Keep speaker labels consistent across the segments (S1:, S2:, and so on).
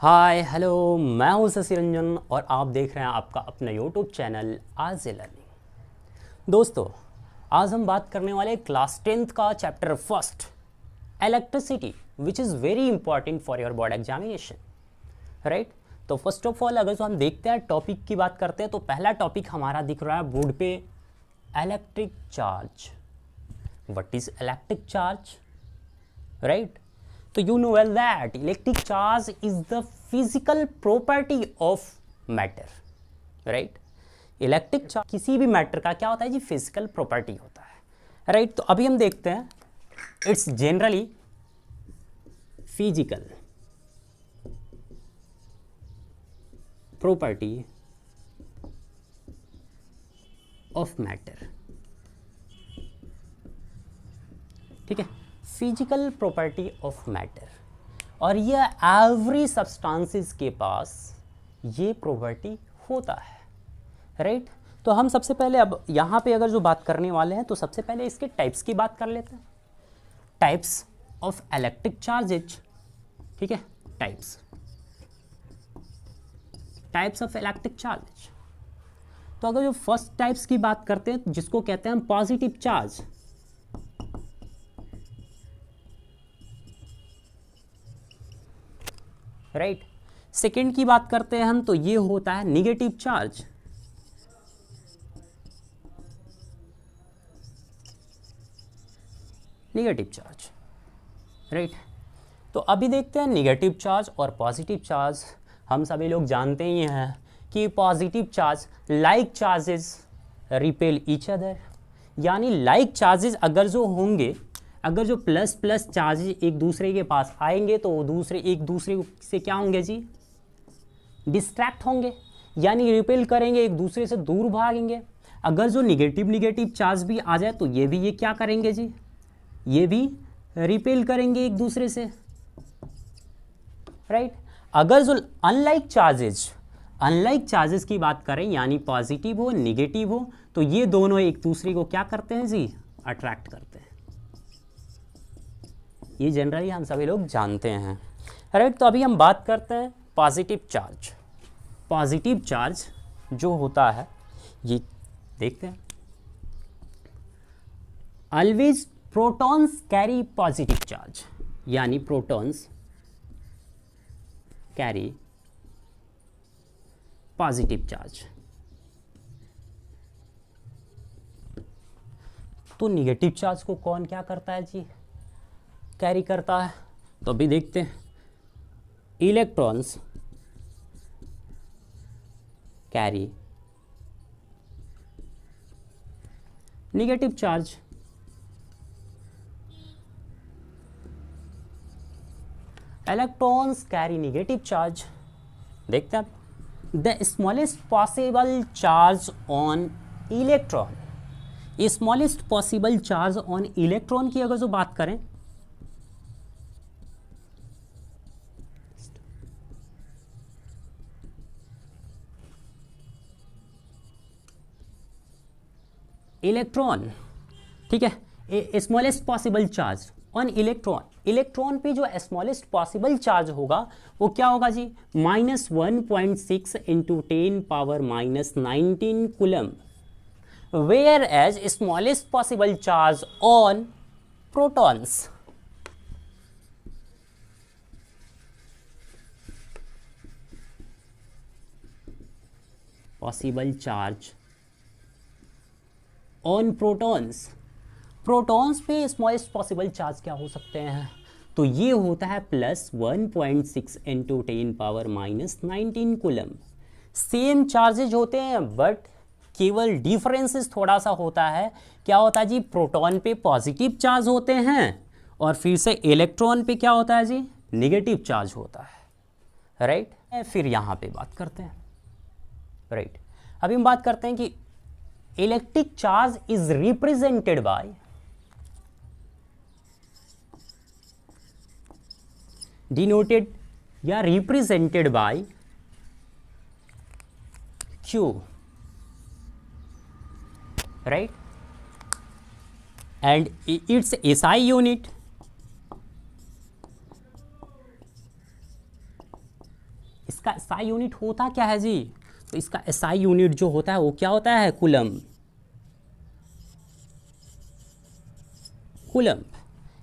S1: Hi hello, मैं हूं शशि रंजन और आप देख रहे हैं आपका अपना यूट्यूब चैनल आज लर्निंग। दोस्तों, आज हम बात करने वाले क्लास 10th का chapter first electricity which is very important for your board examination, right. तो फर्स्ट ऑफ ऑल अगर जो हम देखते हैं टॉपिक की बात करते हैं तो पहला टॉपिक हमारा दिख रहा है बोर्ड पे, electric charge. What is electric charge, right. तो you know well that electric charge is the physical property of matter, right? Electric charge किसी भी मैटर का क्या होता है जी, फिजिकल प्रॉपर्टी होता है, राइट। तो अभी हम देखते हैं it's generally physical property of matter, ठीक है, फिजिकल प्रॉपर्टी ऑफ मैटर। और ये एवरी सब्सटेंसेस के पास ये प्रॉपर्टी होता है, राइट। तो हम सबसे पहले अब यहाँ पे अगर जो बात करने वाले हैं तो सबसे पहले इसके टाइप्स की बात कर लेते हैं। टाइप्स ऑफ इलेक्ट्रिक चार्जेज, ठीक है, टाइप्स ऑफ इलेक्ट्रिक चार्जेज। तो अगर जो फर्स्ट टाइप्स की बात करते हैं जिसको कहते हैं हम पॉजिटिव चार्ज, राइट। सेकेंड की बात करते हैं हम तो ये होता है निगेटिव चार्ज, राइट। तो अभी देखते हैं निगेटिव चार्ज और पॉजिटिव चार्ज। हम सभी लोग जानते ही हैं कि positive charge like charges repel each other, यानी लाइक चार्जेस अगर जो होंगे, अगर जो प्लस प्लस चार्जेस एक दूसरे के पास आएंगे तो दूसरे एक दूसरे से क्या होंगे जी, डिस्ट्रैक्ट होंगे, यानी रिपेल करेंगे, एक दूसरे से दूर भागेंगे। अगर जो निगेटिव चार्ज भी आ जाए तो ये क्या करेंगे जी, ये भी रिपेल करेंगे एक दूसरे से, राइट। अगर जो अनलाइक चार्जेस की बात करें, यानी पॉजिटिव हो निगेटिव हो, तो ये दोनों एक दूसरे को क्या करते हैं जी, अट्रैक्ट करते हैं। ये जनरली हम सभी लोग जानते हैं, राइट। तो अभी हम बात करते हैं पॉजिटिव चार्ज। पॉजिटिव चार्ज जो होता है ये देखते हैं, always protons carry positive charge, यानी प्रोटॉन्स कैरी पॉजिटिव चार्ज। तो निगेटिव चार्ज को कौन क्या करता है जी, कैरी करता है। तो अभी देखते हैं, electrons carry negative charge. Electrons carry negative charge. देखते हैं the smallest possible charge on electron. Smallest possible charge on electron की अगर जो बात करें, इलेक्ट्रॉन, ठीक है, smallest possible charge on electron. Electron पे जो स्मॉलेस्ट पॉसिबल चार्ज होगा वो क्या होगा जी, -1.6 into 10⁻⁻19 coulomb, where as smallest possible charge on protons possible charge on protons पे स्मॉलेस्ट पॉसिबल चार्ज क्या हो सकते हैं, तो ये होता है +1.6 इंटू 10⁻⁻19 कूलम। सेम चार्जेज होते हैं बट केवल डिफरेंसेस थोड़ा सा होता है। क्या होता है जी, प्रोटॉन पे पॉजिटिव चार्ज होते हैं और फिर से इलेक्ट्रॉन पे क्या होता है जी, नेगेटिव चार्ज होता है, राइट। फिर यहाँ पे बात करते हैं, राइट। अभी हम बात करते हैं कि electric charge is represented by denoted या represented by Q, right, and its SI unit इसका एसआई यूनिट होता क्या है जी? तो इसका एसआई यूनिट जो होता है वो क्या होता है? Coulomb. Coulomb,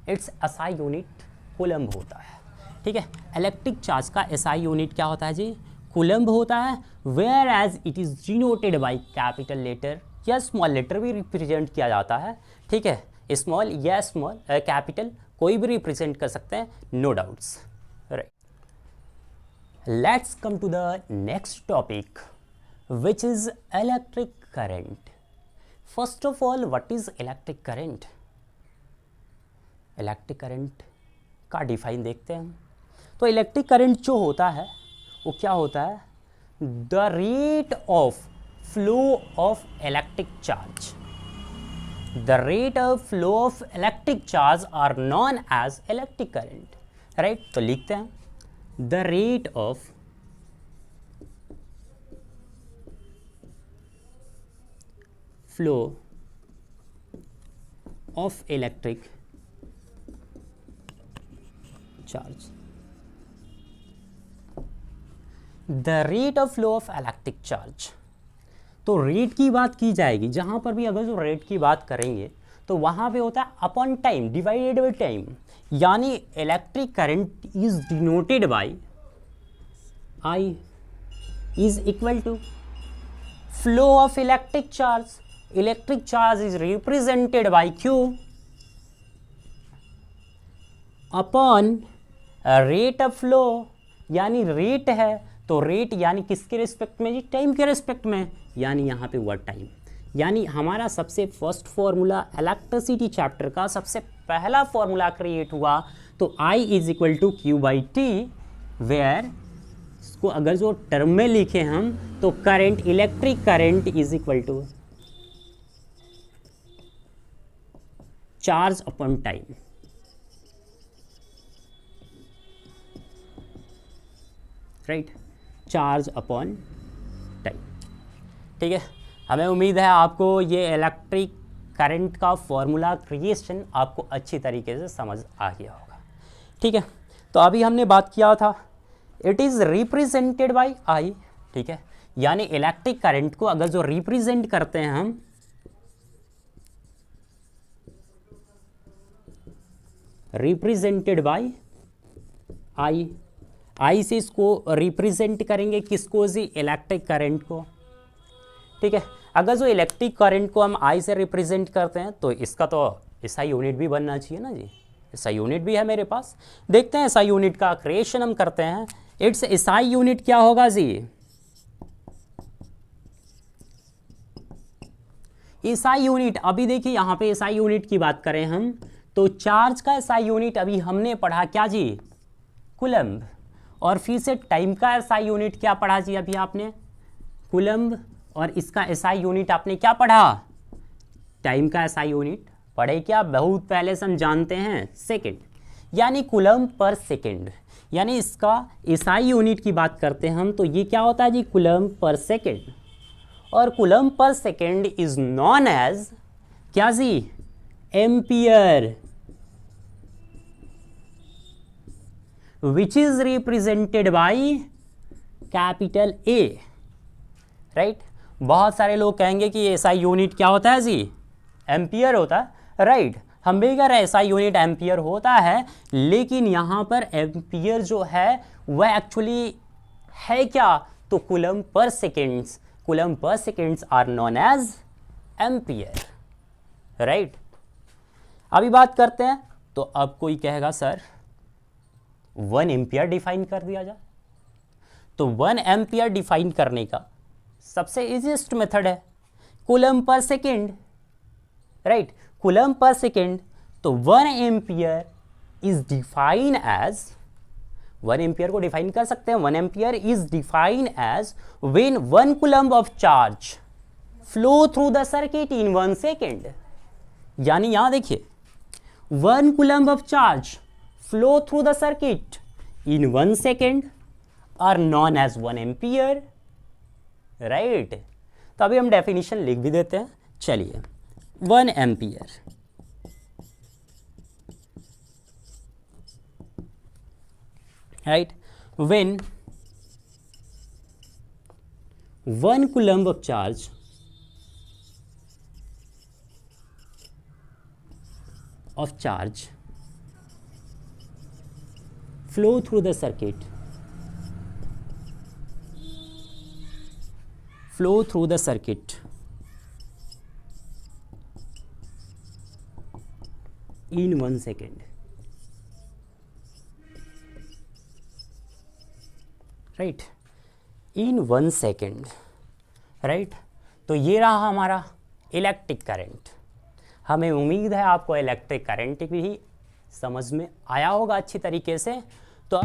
S1: it's SI unit coulomb होता है, ठीक है। इलेक्ट्रिक चार्ज का एसआई यूनिट क्या होता है जी? कूलम्ब होता है। Where as it is denoted by capital letter या स्मॉल लेटर भी रिप्रेजेंट किया जाता है, ठीक है। स्मॉल या स्मॉल कैपिटल कोई भी रिप्रेजेंट कर सकते हैं, no doubts, right. Let's come to the next topic which is electric current. First of all, what is electric current? Electric current का डिफाइन देखते हैं। तो इलेक्ट्रिक करंट जो होता है वो क्या होता है? The rate of flow of electric charge. The rate of flow of electric charge are known as electric current, right. तो लिखते हैं the rate of flow of electric charge. The rate of flow of electric charge. तो rate की बात की जाएगी, जहां पर भी अगर जो रेट की बात करेंगे तो वहां पे होता है upon time divided by time, यानी electric current is denoted by I is equal to flow of electric charge. Electric charge is represented by Q upon rate of flow, यानी रेट है तो रेट यानी किसके रिस्पेक्ट में जी? Time के respect में, यानी यहाँ पे हुआ टाइम। यानी हमारा सबसे फर्स्ट फॉर्मूला इलेक्ट्रिसिटी चैप्टर का सबसे पहला फॉर्मूला क्रिएट हुआ, तो I is equal to Q by T, where इसको अगर जो टर्म में लिखे हम तो current, electric current is equal to charge upon time, right, charge upon time, ठीक है। हमें उम्मीद है आपको ये इलेक्ट्रिक करंट का फॉर्मूला क्रिएशन आपको अच्छी तरीके से समझ आ गया होगा, ठीक है। तो अभी हमने बात किया था इट इज़ रिप्रेजेंटेड बाय आई, ठीक है, यानी इलेक्ट्रिक करंट को अगर जो रिप्रेजेंट करते हैं हम रिप्रेजेंटेड बाय आई, आई से इसको रिप्रेजेंट करेंगे किसको जी? इलेक्ट्रिक करंट को, ठीक है। अगर जो इलेक्ट्रिक करंट को हम आई से रिप्रेजेंट करते हैं तो इसका तो एसआई यूनिट भी बनना चाहिए ना जी। एसआई यूनिट भी है मेरे पास, देखते हैं एसआई यूनिट का क्रिएशन हम करते हैं। इट्स एसआई यूनिट क्या होगा जी? एसआई यूनिट, अभी देखिए यहाँ पे एसआई यूनिट की बात करें हम तो चार्ज का एसआई यूनिट अभी हमने पढ़ा क्या जी? कूलम्ब। और फिर से टाइम का एसआई यूनिट क्या पढ़ा जी अभी आपने? कूलम्ब। और इसका एसआई यूनिट आपने क्या पढ़ा? टाइम का एसआई यूनिट पढ़े क्या? बहुत पहले से हम जानते हैं, सेकंड, यानी कूलम्ब पर सेकंड। यानी इसका एसआई यूनिट की बात करते हैं हम तो ये क्या होता है जी? Coulomb per second. और coulomb per second is known as क्या जी? Ampere, which is represented by capital A, right. बहुत सारे लोग कहेंगे कि एसआई यूनिट क्या होता है जी? एम्पियर होता है, राइट। हम भी कह रहे हैं एसआई यूनिट एम्पियर होता है, लेकिन यहाँ पर एम्पियर जो है वह एक्चुअली है क्या? तो coulomb per seconds, coulomb per seconds are known as ampere, right. अभी बात करते हैं तो अब कोई कहेगा सर 1 एम्पियर डिफाइन कर दिया जाए, तो 1 एम्पियर डिफाइन करने का सबसे इजीएस्ट मेथड है coulomb per second, right. Coulomb per second, तो 1 ampere is defined as, 1 ampere को डिफाइन कर सकते हैं, 1 ampere is defined as when 1 coulomb of charge flow through the circuit in 1 second. यानी यहां देखिए 1 coulomb of charge flow through the circuit in 1 second are known as 1 ampere, right। तो अभी हम डेफिनेशन लिख भी देते हैं, चलिए। 1 ampere, right, when 1 coulomb of charge flow through the circuit in 1 second, right, in 1 second, right. तो ये रहा हमारा इलेक्ट्रिक करंट। हमें उम्मीद है आपको इलेक्ट्रिक करंट भी समझ में आया होगा अच्छी तरीके से। तो